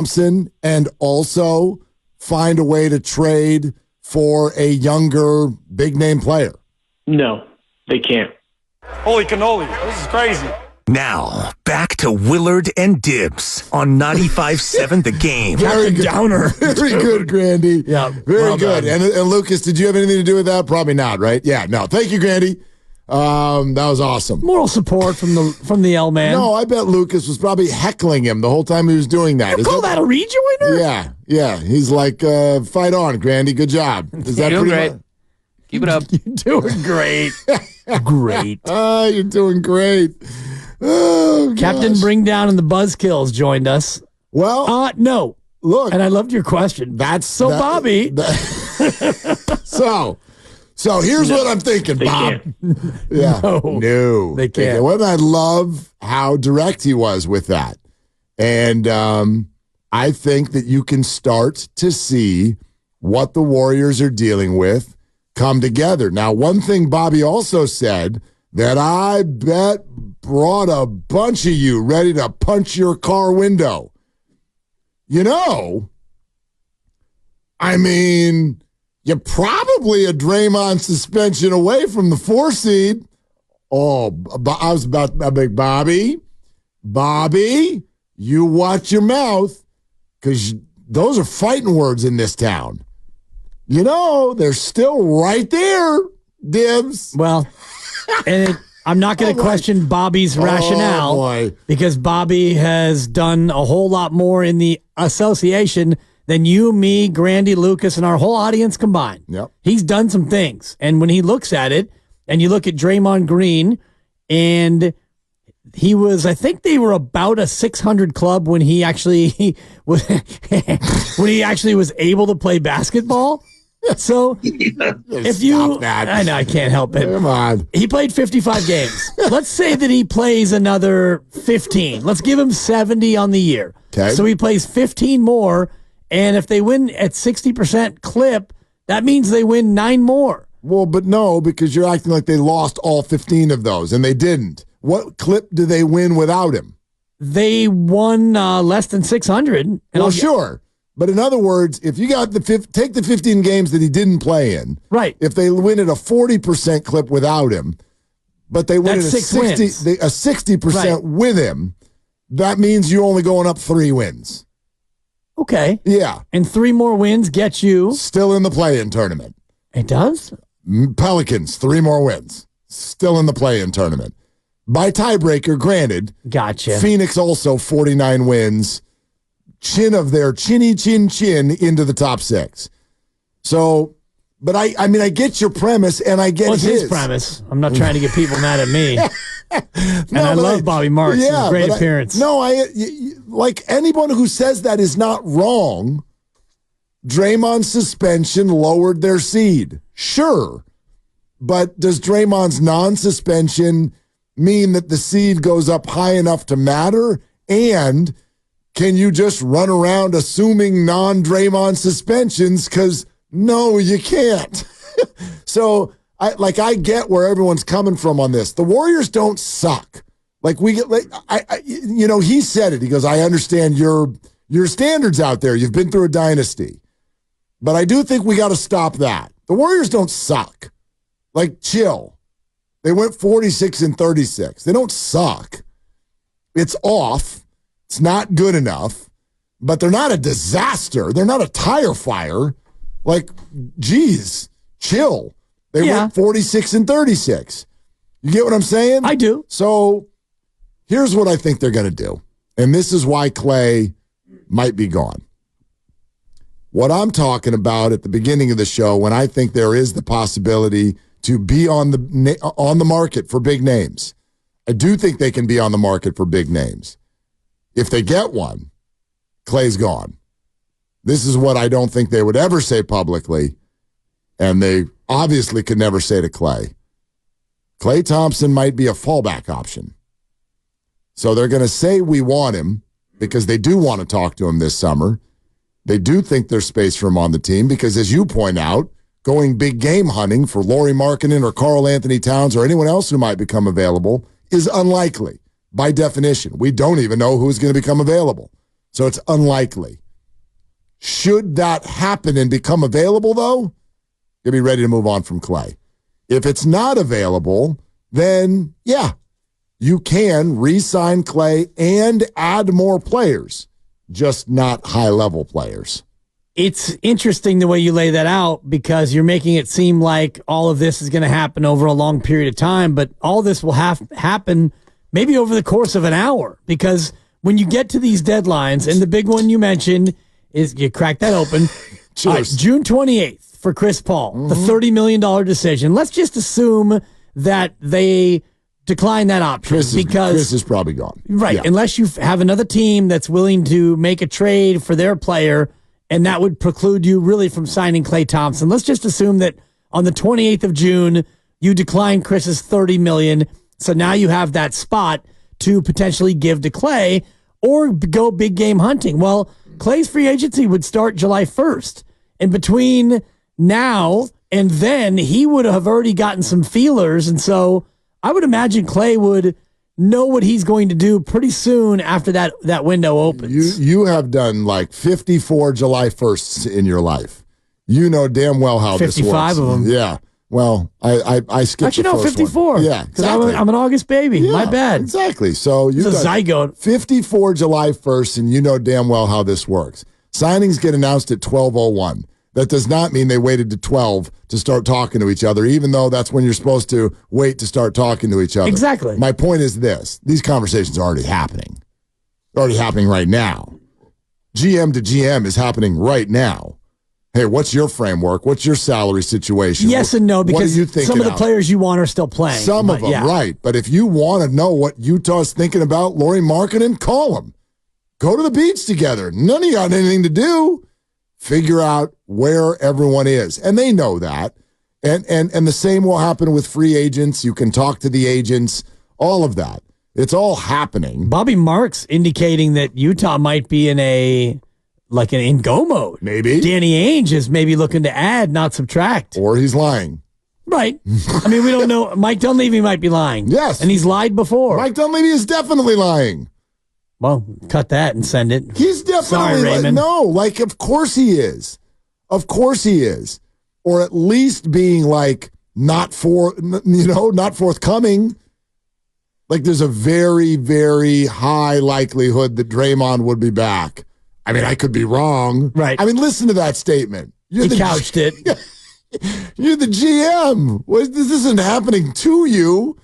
Thompson and also find a way to trade for a younger big name player? No, they can't. Holy cannoli. This is crazy. Now, back to Willard and Dibs on 95.7 The Game. Very good. Downer. Very good, Grandy. Yeah. Very well good. done. And Lucas, did you have anything to do with that? Probably not, right? Yeah, no. Thank you, Grandy. That was awesome. Moral support from the L man. No, I bet Lucas was probably heckling him the whole time he was doing that. You call that a rejoiner? Yeah. He's like, fight on, Grandy. Good job. Is that You're doing pretty great. much? Keep it up. You're doing great. Great. You're doing great. Oh, Captain gosh. Bring Down and the Buzzkills joined us. Well, No. look. And I loved your question. That's Bobby. So here's what I'm thinking, They Bob. can't. Yeah. No, they can't. Well, I love how direct he was with that. And I think that you can start to see what the Warriors are dealing with come together. Now, one thing Bobby also said that I bet brought a bunch of you ready to punch your car window. I mean, you're probably a Draymond suspension away from the 4 seed. Oh, I was about to make Bobby, you watch your mouth, because those are fighting words in this town. They're still right there, Dibs. Well, and I'm not going to question Bobby's rationale boy. because Bobby has done a whole lot more in the association than you, me, Grandy, Lucas, and our whole audience combined. Yep. He's done some things. And when he looks at it, and you look at Draymond Green, and he was, I think they were about a 600 club when he actually was, was able to play basketball. So if you, Stop that. I know I can't help it. Come on. He played 55 games. Let's say that he plays another 15. Let's give him 70 on the year. Okay. So he plays 15 more, and if they win at 60% clip, that means they win 9 more. Well, but no, because you're acting like they lost all 15 of those, and they didn't. What clip do they win without him? They won less than 600. Well, sure. But in other words, if you got take the 15 games that he didn't play in, right? If they win at a 40% clip without him, but they win at a 60% right. with him, that means you're only going up 3 wins. Okay. Yeah. And 3 more wins get you Still in the play-in tournament. It does? Pelicans, 3 more wins. Still in the play-in tournament. By tiebreaker, granted. Gotcha. Phoenix also 49 wins. Chin of their chin into the top 6. So, but I mean, I get your premise, and I get his premise. I'm not trying to get people mad at me. And No, I love Bobby Marks. Yeah, His great appearance. Like anyone who says that is not wrong. Draymond's suspension lowered their seed. Sure. But does Draymond's non-suspension mean that the seed goes up high enough to matter? And can you just run around assuming non-Draymond suspensions? Because no, you can't. So I get where everyone's coming from on this. The Warriors don't suck. He said it. He goes, I understand your standards out there. You've been through a dynasty. But I do think we got to stop that. The Warriors don't suck. Chill. They went 46-36. They don't suck. It's off. It's not good enough. But they're not a disaster. They're not a tire fire. Geez, chill. They went 46-36. You get what I'm saying? I do. So here's what I think they're going to do. And this is why Klay might be gone. What I'm talking about at the beginning of the show, when I think there is the possibility to be on the market for big names. I do think they can be on the market for big names. If they get one, Klay's gone. This is what I don't think they would ever say publicly, and they obviously could never say to Klay. Klay Thompson might be a fallback option. So they're going to say we want him because they do want to talk to him this summer. They do think there's space for him on the team because, as you point out, going big game hunting for Lauri Markkanen or Karl Anthony Towns or anyone else who might become available is unlikely by definition. We don't even know who's going to become available. So it's unlikely. Should that happen and become available, though, you'll be ready to move on from Klay. If it's not available, then, yeah, you can re-sign Klay and add more players, just not high-level players. It's interesting the way you lay that out because you're making it seem like all of this is going to happen over a long period of time, but all this will happen maybe over the course of an hour because when you get to these deadlines, and the big one you mentioned is you crack that open, June 28th for Chris Paul, the $30 million decision. Let's just assume that they decline that option because Chris is probably gone. Right, yeah. Unless you have another team that's willing to make a trade for their player, and that would preclude you really from signing Klay Thompson. Let's just assume that on the 28th of June, you decline Chris's $30 million, so now you have that spot to potentially give to Klay or go big game hunting. Well, Klay's free agency would start July 1st, and between now and then, he would have already gotten some feelers, and so I would imagine Klay would know what he's going to do pretty soon after that window opens. You have done like 54 July 1st in your life. You know damn well how this works. 55 of them. Yeah. Well, I skipped Actually, the no, first 54. one. Yeah, because exactly. I'm an August baby. Yeah, My bad. Exactly. So you've It's a done zygote. 54 July 1st, and you know damn well how this works. Signings get announced at 12:01. That does not mean they waited to 12 to start talking to each other, even though that's when you're supposed to wait to start talking to each other. Exactly. My point is this. These conversations are already happening. They're already happening right now. GM to GM is happening right now. Hey, what's your framework? What's your salary situation? Yes and no, because some of the players you want are still playing. Some of them, yeah. right. But if you want to know what Utah's thinking about Lauri Markkanen, call them. Go to the beach together. None of you got anything to do. Figure out where everyone is. And they know that. And the same will happen with free agents. You can talk to the agents, all of that. It's all happening. Bobby Marks indicating that Utah might be in an in-go mode. Maybe. Danny Ainge is maybe looking to add, not subtract. Or he's lying. Right. I mean, we don't know. Mike Dunleavy might be lying. Yes. And he's lied before. Mike Dunleavy is definitely lying. Well, cut that and send it. He's definitely Sorry, Raymond. of course he is. Of course he is. Or at least being not forthcoming. Like there's a very, very high likelihood that Draymond would be back. I mean, I could be wrong. Right. I mean, listen to that statement. He couched it. You're the GM. This isn't happening to you.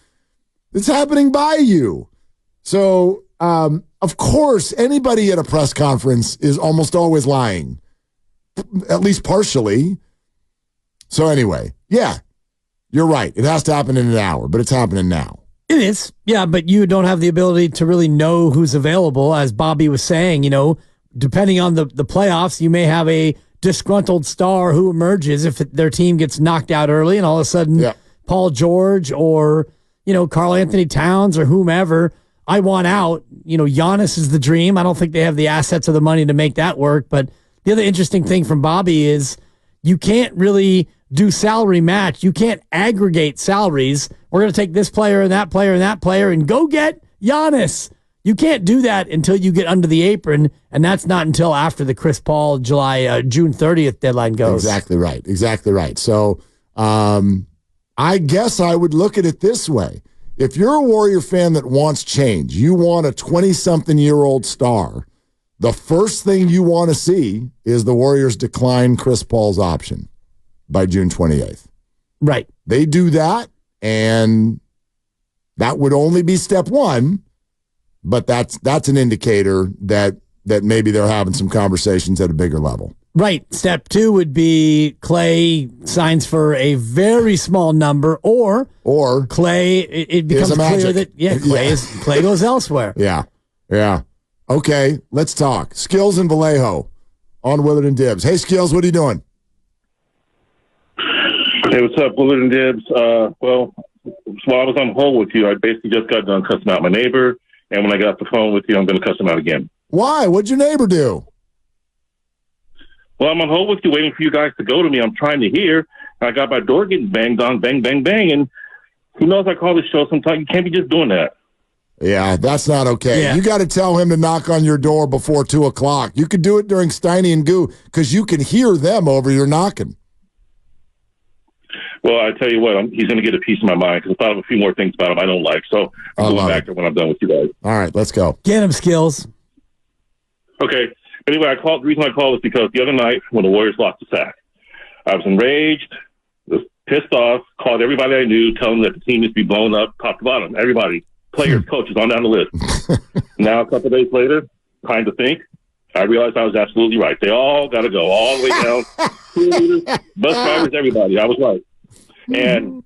It's happening by you. So, of course, anybody at a press conference is almost always lying, at least partially. So anyway, yeah, you're right. It has to happen in an hour, but it's happening now. It is. Yeah, but you don't have the ability to really know who's available. As Bobby was saying, depending on the playoffs, you may have a disgruntled star who emerges if their team gets knocked out early and all of a sudden Paul George or, Karl Anthony Towns or whomever, I want out. Giannis is the dream. I don't think they have the assets or the money to make that work. But the other interesting thing from Bobby is you can't really do salary match. You can't aggregate salaries. We're going to take this player and that player and that player and go get Giannis. You can't do that until you get under the apron, and that's not until after the Chris Paul June 30th deadline goes. Exactly right. So I guess I would look at it this way. If you're a Warrior fan that wants change, you want a 20-something-year-old star, the first thing you want to see is the Warriors decline Chris Paul's option by June 28th. Right. They do that, and that would only be step one, but that's an indicator that maybe they're having some conversations at a bigger level. Right. Step two would be Klay signs for a very small number, or Klay. It becomes clear that Klay goes elsewhere. Yeah. Okay, let's talk Skills and Vallejo on Willard and Dibs. Hey, Skills, what are you doing? Hey, what's up, Willard and Dibs? While I was on hold with you, I basically just got done cussing out my neighbor, and when I got off the phone with you, I'm going to cuss him out again. Why? What'd your neighbor do? Well, I'm on hold with you, waiting for you guys to go to me. I'm trying to hear. I got my door getting banged on, bang, bang, bang, and who knows? I call this show sometimes. You can't be just doing that. Yeah, that's not okay. Yeah. You got to tell him to knock on your door before 2 o'clock. You could do it during Steiny and Goo because you can hear them over your knocking. Well, I tell you what, he's going to get a piece of my mind because I thought of a few more things about him I don't like. So I'm going back there when I'm done with you guys. All right, let's go. Get him, Skills. Okay. Anyway, the reason I called is because the other night when the Warriors lost the sack, I was enraged, was pissed off, called everybody I knew, telling them that the team needs to be blown up, top to bottom. Everybody, players, coaches, on down the list. Now, a couple of days later, trying to think, I realized I was absolutely right. They all got to go all the way down. Bus drivers, everybody. I was right. And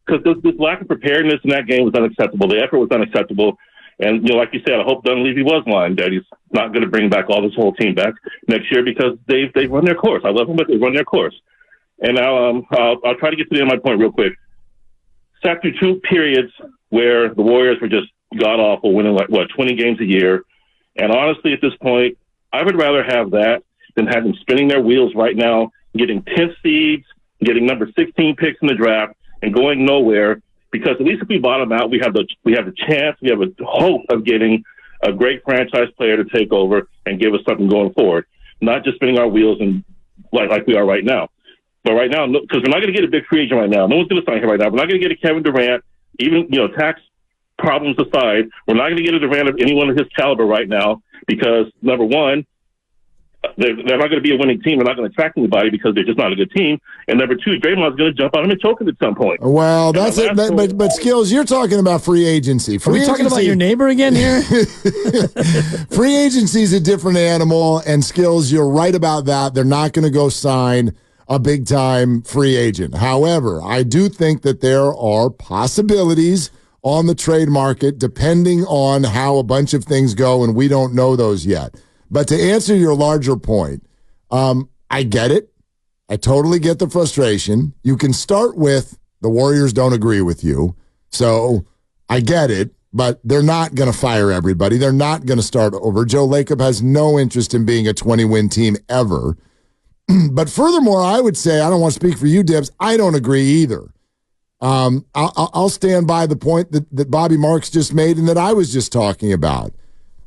because this lack of preparedness in that game was unacceptable. The effort was unacceptable. And, like you said, I hope Dunleavy was lying that he's not going to bring back all this whole team back next year because they've run their course. I love them, but they've run their course. And now I'll try to get to the end of my point real quick. Sat through 2 periods where the Warriors were just god-awful, winning 20 games a year. And honestly, at this point, I would rather have that than have them spinning their wheels right now, getting 10 seeds, getting number 16 picks in the draft, and going nowhere. Because at least if we bottom out, we have the chance, we have a hope of getting a great franchise player to take over and give us something going forward, not just spinning our wheels and like we are right now. But right now, because we're not going to get a big free agent right now. No one's going to sign him right now. We're not going to get a Kevin Durant, even tax problems aside. We're not going to get a Durant of anyone of his caliber right now because number one, they're not going to be a winning team. They're not going to attract anybody because they're just not a good team. And number two, Draymonds going to jump on him and choke him at some point. Well, that's it. But Skills, you're talking about free agency. Are we talking about your neighbor again here? Free agency is a different animal, and Skills, you're right about that. They're not going to go sign a big-time free agent. However, I do think that there are possibilities on the trade market depending on how a bunch of things go, and we don't know those yet. But to answer your larger point, I get it. I totally get the frustration. You can start with the Warriors don't agree with you. So I get it, but they're not going to fire everybody. They're not going to start over. Joe Lacob has no interest in being a 20-win team ever. But furthermore, I would say, I don't want to speak for you, Dibs, I don't agree either. I'll stand by the point that Bobby Marks just made and that I was just talking about.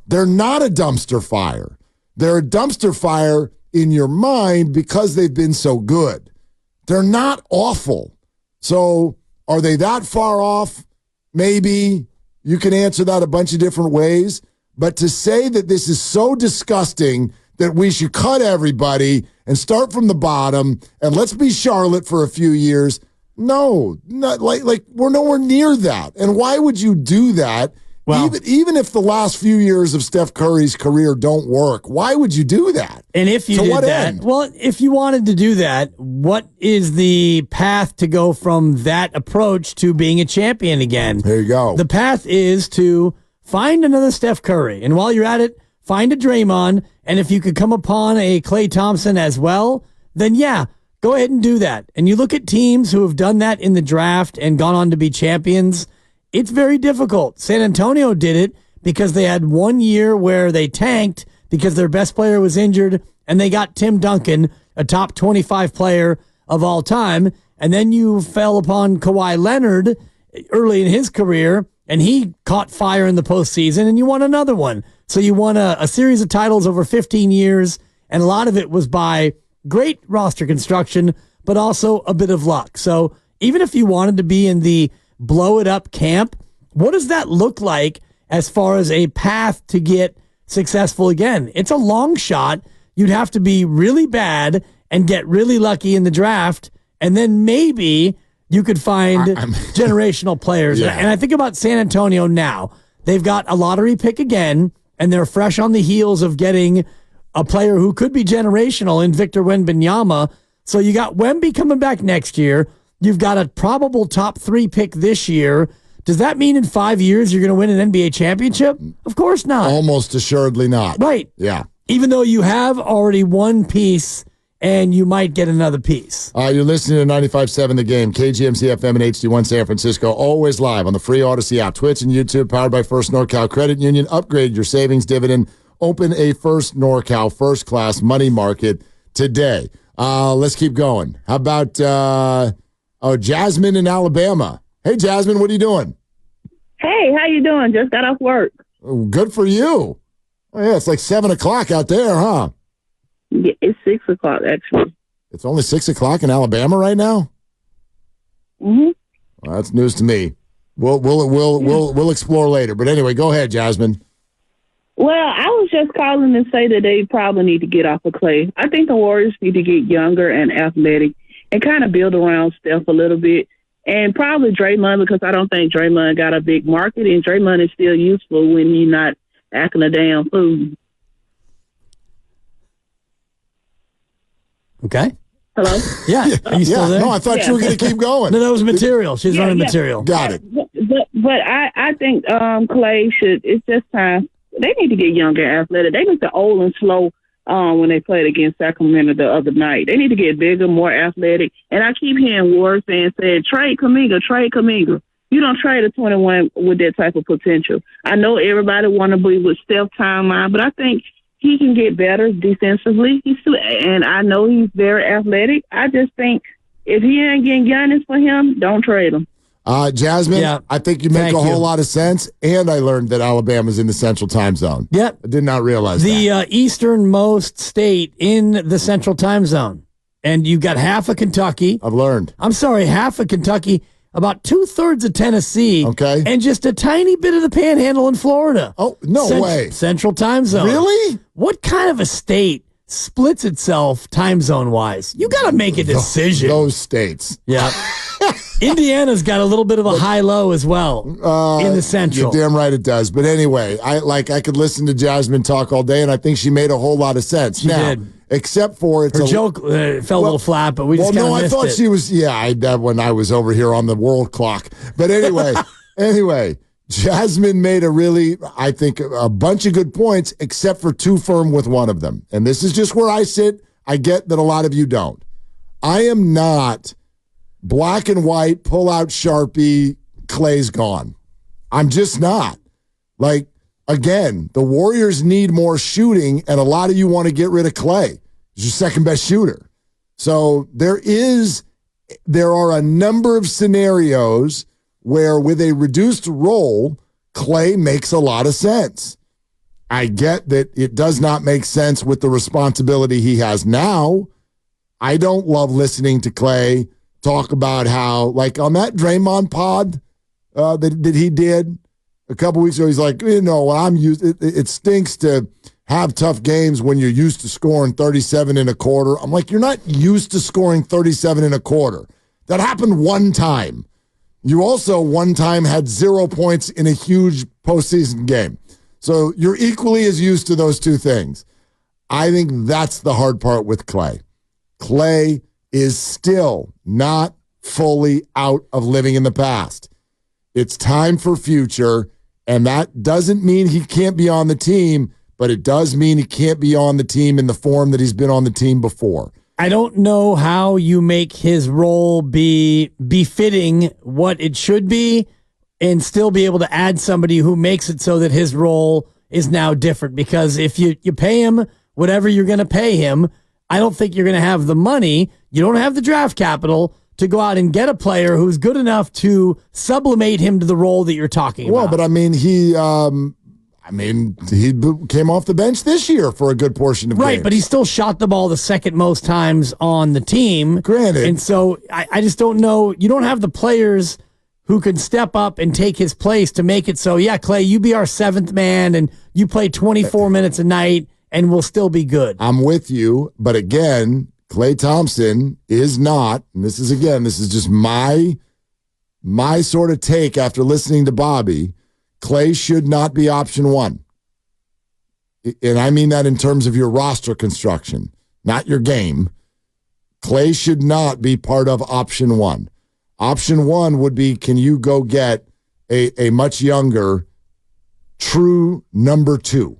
They're not a dumpster fire. They're a dumpster fire in your mind because they've been so good. They're not awful. So are they that far off? Maybe. You can answer that a bunch of different ways. But to say that this is so disgusting that we should cut everybody and start from the bottom and let's be Charlotte for a few years, no, not like we're nowhere near that. And why would you do that? Well, even if the last few years of Steph Curry's career don't work, why would you do that? And if you did that, well, if you wanted to do that, what is the path to go from that approach to being a champion again? There you go. The path is to find another Steph Curry. And while you're at it, find a Draymond. And if you could come upon a Klay Thompson as well, then yeah, go ahead and do that. And you look at teams who have done that in the draft and gone on to be champions. It's very difficult. San Antonio did it because they had 1 year where they tanked because their best player was injured and they got Tim Duncan, a top 25 player of all time. And then you fell upon Kawhi Leonard early in his career and he caught fire in the postseason and you won another one. So you won a series of titles over 15 years and a lot of it was by great roster construction, but also a bit of luck. So even if you wanted to be in the blow it up camp, what does that look like as far as a path to get successful again? It's a long shot. You'd have to be really bad and get really lucky in the draft, and then maybe you could find generational players. Yeah. And I think about San Antonio now. They've got a lottery pick again, and they're fresh on the heels of getting a player who could be generational in Victor Wembanyama. So you got Wemby coming back next year. You've got a probable top 3 pick this year. Does that mean in 5 years you're going to win an NBA championship? Of course not. Almost assuredly not. Right. Yeah. Even though you have already one piece and you might get another piece. You're listening to 95.7 The Game, KGMC FM and HD1 San Francisco, always live on the free Odyssey app, Twitch and YouTube, powered by First NorCal Credit Union. Upgrade your savings dividend. Open a First NorCal First Class Money Market today. Let's keep going. How about... Jasmine in Alabama. Hey, Jasmine, what are you doing? Hey, Hey, how you doing? Just got off work. Oh, good for you. Oh, yeah, it's like 7 o'clock out there, huh? Yeah, it's 6 o'clock actually. It's only 6 o'clock in Alabama right now? Mm-hmm. Well, that's news to me. We'll explore later. But anyway, go ahead, Jasmine. Well, I was just calling to say that they probably need to get off of Klay. I think the Warriors need to get younger and athletic and kind of build around Steph a little bit. And probably Draymond, because I don't think Draymond got a big market, and Draymond is still useful when he's not acting a damn fool. Okay. Hello? Yeah. Are you still there? No, I thought you were going to keep going. No, that was material. She's running material. Got it. But I think Klay it's just time. They need to get younger and athletic. They looked old and slow when they played against Sacramento the other night. They need to get bigger, more athletic. And I keep hearing Ward saying, trade Kuminga. You don't trade a 21 with that type of potential. I know everybody want to be with Steph timeline, but I think he can get better defensively. And I know he's very athletic. I just think if he ain't getting Giannis for him, don't trade him. Jasmine, I think you make a whole lot of sense, and I learned that Alabama's in the Central Time Zone. Yep. I did not realize the easternmost state in the Central Time Zone. And you got half of Kentucky. I've learned. I'm sorry, half of Kentucky, about 2/3 of Tennessee. Okay. And just a tiny bit of the Panhandle in Florida. Oh, no way. Central Time Zone. Really? What kind of a state splits itself time zone wise? You got to make a decision. Those states. Yeah. Indiana's got a little bit of a high-low as well in the Central. You're damn right it does. But anyway, I could listen to Jasmine talk all day, and I think she made a whole lot of sense. She did. Except for her joke fell a little flat, but we just kind of missed it. I thought she was. Yeah, I did when I was over here on the world clock. But anyway, Jasmine made I think, a bunch of good points, except for too firm with one of them. And this is just where I sit. I get that a lot of you don't. I am not black and white, pull out Sharpie, Klay's gone. I'm just not. Like, again, the Warriors need more shooting, and a lot of you want to get rid of Klay. He's your second best shooter. So there are a number of scenarios where with a reduced role, Klay makes a lot of sense. I get that it does not make sense with the responsibility he has now. I don't love listening to Klay talk about how, like on that Draymond pod that he did a couple weeks ago, he's like, it stinks to have tough games when you're used to scoring 37 and a quarter. I'm like, you're not used to scoring 37 and a quarter. That happened one time. You also one time had 0 points in a huge postseason game. So you're equally as used to those two things. I think that's the hard part with Klay. Klay is still not fully out of living in the past. It's time for future, and that doesn't mean he can't be on the team, but it does mean he can't be on the team in the form that he's been on the team before. I don't know how you make his role be befitting what it should be and still be able to add somebody who makes it so that his role is now different. Because if you pay him whatever you're going to pay him, I don't think you're going to have the money. You don't have the draft capital to go out and get a player who's good enough to sublimate him to the role that you're talking about. Well, but I mean, he came off the bench this year for a good portion of games. Right, but he still shot the ball the second most times on the team. Granted. And so I just don't know. You don't have the players who could step up and take his place to make it so, yeah, Klay, you be our seventh man and you play 24 minutes a night and we'll still be good. I'm with you, but again, Klay Thompson is not, and this is just my sort of take after listening to Bobby. Klay should not be option one. And I mean that in terms of your roster construction, not your game. Klay should not be part of option one. Option one would be, can you go get a much younger, true number two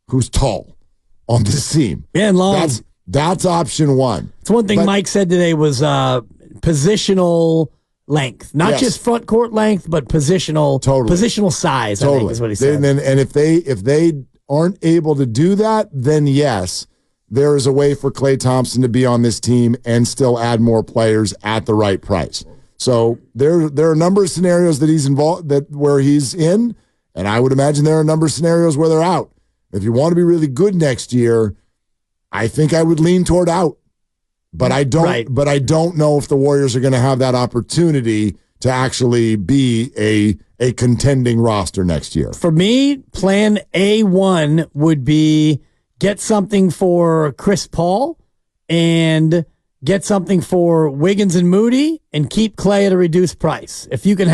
who's tall on this team? Yeah, and long. That's option one. It's one thing Mike said today was positional length, not just front court length, but positional size. I think is what he said. And if they aren't able to do that, then yes, there is a way for Klay Thompson to be on this team and still add more players at the right price. So there are a number of scenarios that he's involved where he's in, and I would imagine there are a number of scenarios where they're out. If you want to be really good next year, I think I would lean toward out. But I don't. Right. But I don't know if the Warriors are going to have that opportunity to actually be a contending roster next year. For me, plan A1 would be get something for Chris Paul and get something for Wiggins and Moody and keep Klay at a reduced price. If you can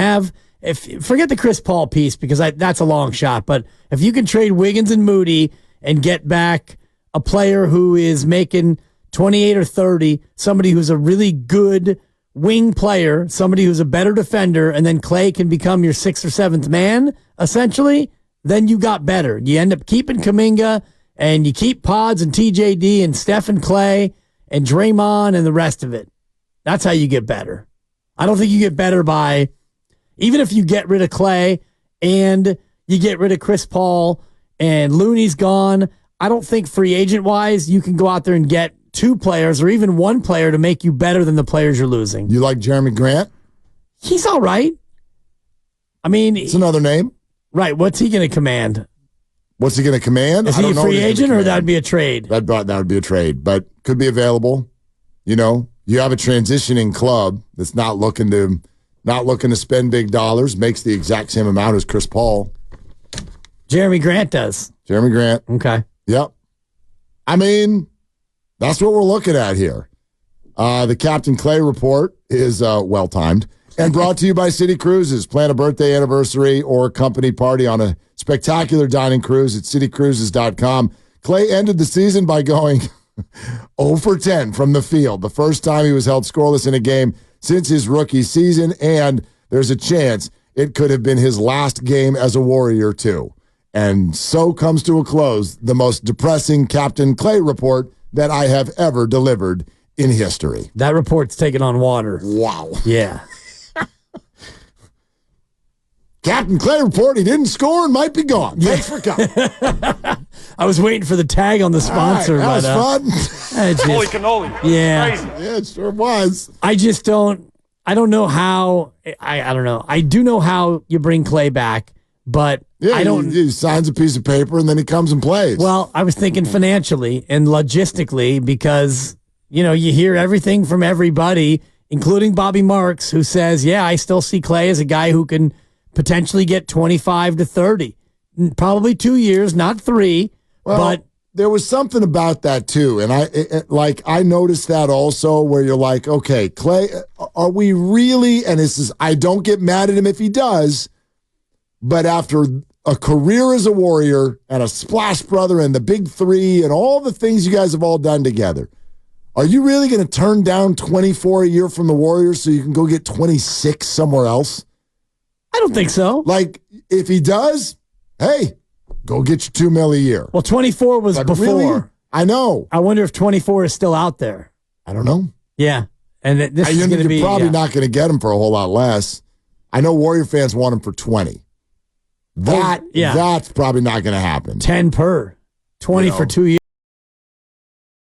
forget the Chris Paul piece because that's a long shot, but if you can trade Wiggins and Moody and get back a player who is making 28 or 30, somebody who's a really good wing player, somebody who's a better defender, and then Klay can become your 6th or 7th man, essentially, then you got better. You end up keeping Kuminga, and you keep Pods and TJD and Steph and Klay and Draymond and the rest of it. That's how you get better. I don't think you get better by, even if you get rid of Klay and you get rid of Chris Paul and Looney's gone, I don't think free agent-wise you can go out there and get 2 players or even 1 player to make you better than the players you're losing. You like Jeremy Grant? He's all right. I mean, it's another name. Right. What's he going to command? What's he going to command? Is he a free agent or that'd be a trade? That would be a trade, but could be available. You know, you have a transitioning club that's not looking to spend big dollars, makes the exact same amount as Chris Paul. Jeremy Grant does. Jeremy Grant. Okay. Yep. I mean, that's what we're looking at here. The Captain Klay report is well-timed and brought to you by City Cruises. Plan a birthday, anniversary, or company party on a spectacular dining cruise at citycruises.com. Klay ended the season by going 0 for 10 from the field, the first time he was held scoreless in a game since his rookie season, and there's a chance it could have been his last game as a Warrior, too. And so comes to a close the most depressing Captain Klay report that I have ever delivered in history. That report's taken on water. Wow. Yeah. Captain Klay report, he didn't score and might be gone. Thanks for coming. I was waiting for the tag on the sponsor. Right, that but, was fun. Holy cannoli. Yeah. Crazy. Yeah, it sure was. I don't know how, I don't know. I do know how you bring Klay back, but Yeah, I don't. He signs a piece of paper and then he comes and plays. Well, I was thinking financially and logistically because, you hear everything from everybody, including Bobby Marks, who says, yeah, I still see Klay as a guy who can potentially get 25 to 30. Probably 2 years, not 3. Well, but there was something about that too. And I noticed that also where you're like, okay, Klay, are we really, and I don't get mad at him if he does, but after a career as a Warrior and a Splash Brother and the Big 3 and all the things you guys have all done together, are you really going to turn down 24 a year from the Warriors so you can go get 26 somewhere else? I don't think so. Like, if he does, hey, go get your $2 million a year. Well, 24 was But before. really, I know. I wonder if 24 is still out there. I don't know. Yeah. And this is going to be. You're probably not going to get him for a whole lot less. I know Warrior fans want him for 20. That's probably not going to happen. 10 per. 20 for 2 years.